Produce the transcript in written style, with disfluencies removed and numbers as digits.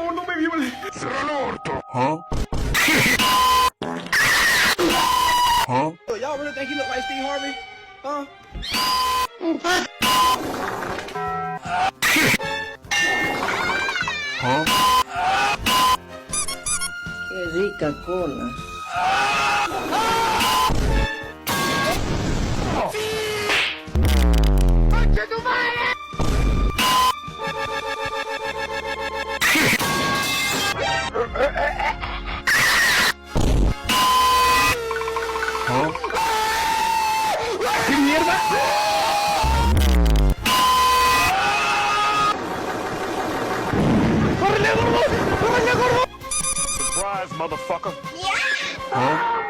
favor, no me violes. ¡Cierra el orto! ¿Ah? ¿Ah? Y'all really think he look like Steve Harvey? Huh? ¿Ah? Qué rica cola. ¡Concha tu madre! ¿Ah? ¿Qué mierda? ¡Córrele, gordo! ¡Córrele, gordo! Surprise, motherfucker. ¿Ah?